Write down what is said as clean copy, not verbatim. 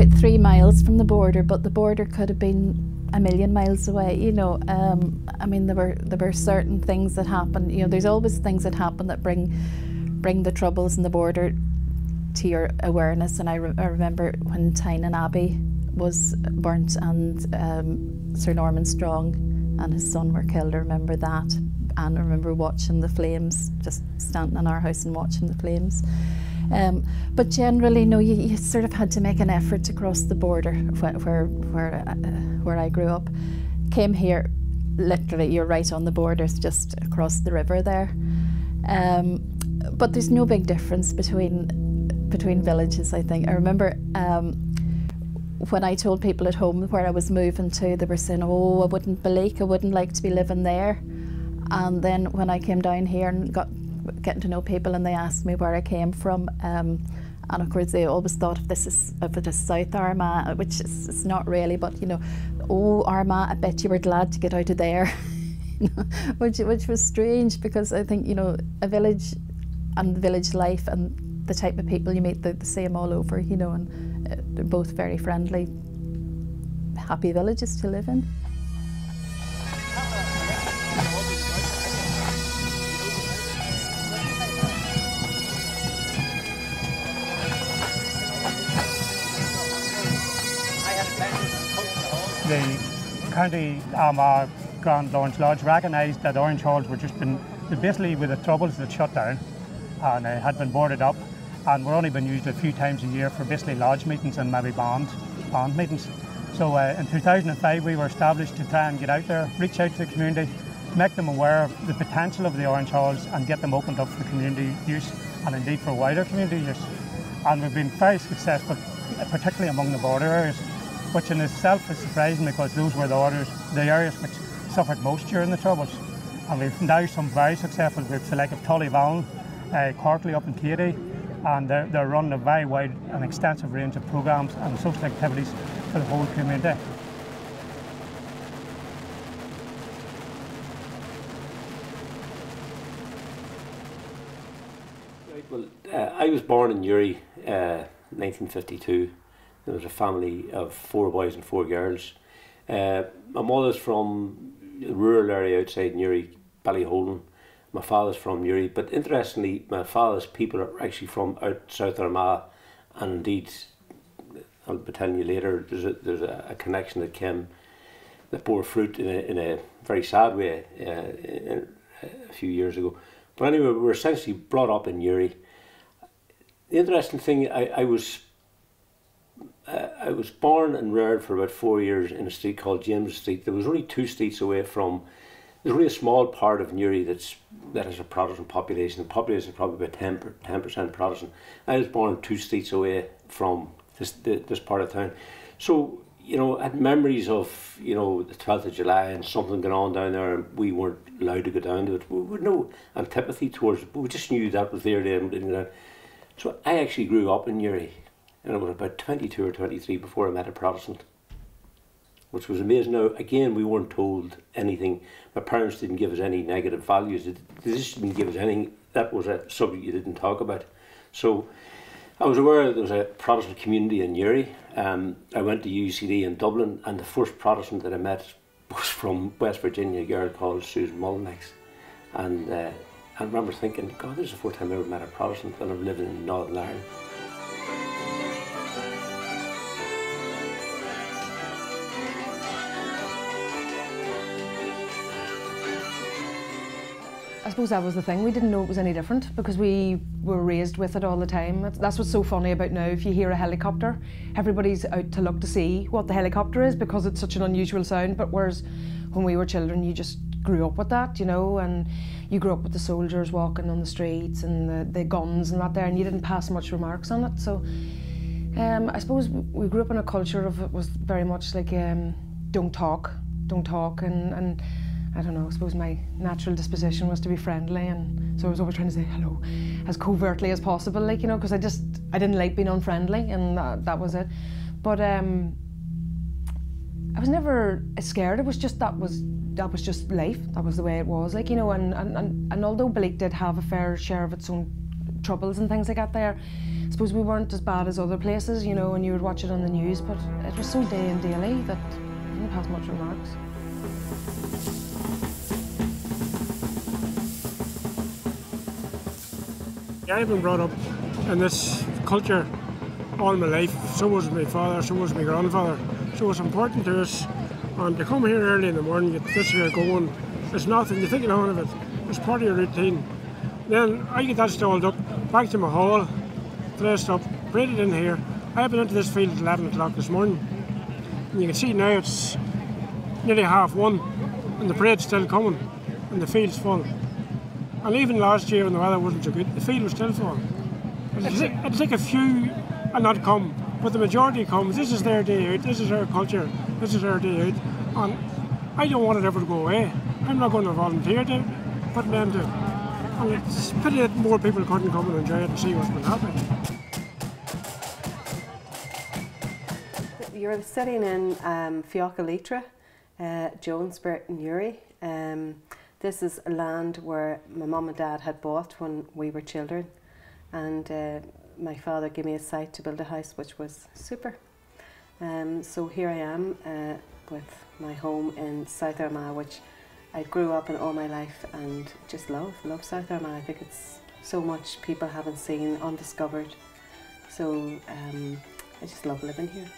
about 3 miles from the border, but the border could have been a million miles away, you know. I mean, there were certain things that happen, you know, there's always things that happen that bring the troubles in the border to your awareness. And I remember when Tynan Abbey was burnt and Sir Norman Strong and his son were killed. I remember that, and I remember watching the flames, just standing in our house and watching the flames. But generally, no, you sort of had to make an effort to cross the border where I grew up. Came here, literally, you're right on the border, it's just across the river there. But there's no big difference between villages, I think. I remember when I told people at home where I was moving to, they were saying, oh, I wouldn't like to be living there. And then when I came down here and getting to know people, and they asked me where I came from, and of course they always thought if it is South Armagh, which it's not really, but you know, oh, Armagh, I bet you were glad to get out of there. which was strange, because I think, you know, a village and village life and the type of people you meet, they're the same all over, you know, and they're both very friendly, happy villages to live in. The County Armagh Grand Lawrence Lodge recognised that Orange Halls were basically with the troubles that shut down, and had been boarded up, and were only been used a few times a year for basically lodge meetings and maybe band meetings. So in 2005 we were established to try and get out there, reach out to the community, make them aware of the potential of the Orange Halls and get them opened up for community use and indeed for wider community use. And we've been very successful, particularly among the border areas, which in itself is surprising because those were the areas which suffered most during the Troubles. And we've now some very successful groups like Tullyvallen, Corkley up in Katy, and they're running a very wide and extensive range of programmes and social activities for the whole community. Right, well, I was born in Newry, 1952. There was a family of 4 boys and 4 girls. My mother's from a rural area outside Newry, Ballyholden. My father's from Newry, but interestingly, my father's people are actually from out South Armagh, and indeed, I'll be telling you later, there's a connection that bore fruit in a very sad way a few years ago. But anyway, we were essentially brought up in Newry. The interesting thing, I was born and reared for about 4 years in a street called James Street. There was only 2 streets away from. There's only a small part of Newry that has a Protestant population. The population is probably about 10% Protestant. I was born 2 streets away from this part of town. So, you know, I had memories of, you know, the 12th of July and something going on down there, and we weren't allowed to go down to it. We had no antipathy towards it, but we just knew that was there. So I actually grew up in Newry, and I was about 22 or 23 before I met a Protestant, which was amazing. Now, again, we weren't told anything. My parents didn't give us any negative values. They just didn't give us anything. That was a subject you didn't talk about. So I was aware that there was a Protestant community in Newry. I went to UCD in Dublin, and the first Protestant that I met was from West Virginia, a girl called Susan Mullinex. And I remember thinking, God, this is the first time I ever met a Protestant, and I'm living in Northern Ireland. I suppose that was the thing, we didn't know it was any different because we were raised with it all the time. That's what's so funny about now. If you hear a helicopter, everybody's out to look to see what the helicopter is because it's such an unusual sound, but whereas when we were children you just grew up with that, you know, and you grew up with the soldiers walking on the streets and the guns and that there, and you didn't pass much remarks on it. So I suppose we grew up in a culture of it was very much like don't talk, and I don't know, I suppose my natural disposition was to be friendly, and so I was always trying to say hello as covertly as possible, like, you know, because I didn't like being unfriendly, and that was it. But I was never scared. It was just that was just life. That was the way it was, like, you know. And although Bleak did have a fair share of its own troubles and things like that, I suppose we weren't as bad as other places, you know, and you would watch it on the news, but it was so day and daily that I didn't have much remarks. I've been brought up in this culture all my life. So was my father, so was my grandfather. So it's important to us. And to come here early in the morning, get this here going, it's nothing, you think of it. It's part of your routine. Then I get that stalled up, back to my hall, placed up, braided in here. I've been into this field at 11 o'clock this morning. And you can see now it's nearly 1:30 and the parade's still coming and the field's full. And even last year when the weather wasn't so good, the field was still full. It'd take a few and not come, but the majority comes. This is their day out, this is our culture, this is our day out. And I don't want it ever to go away. I'm not going to volunteer to put them to. And it's a pity that more people couldn't come and enjoy it and see what's been happening. You're sitting in Fiocalitra, Jonesbert and Uri. This is land where my mum and dad had bought when we were children, and my father gave me a site to build a house, which was super. So here I am with my home in South Armagh, which I grew up in all my life and just love South Armagh. I think it's so much people haven't seen, undiscovered. So I just love living here.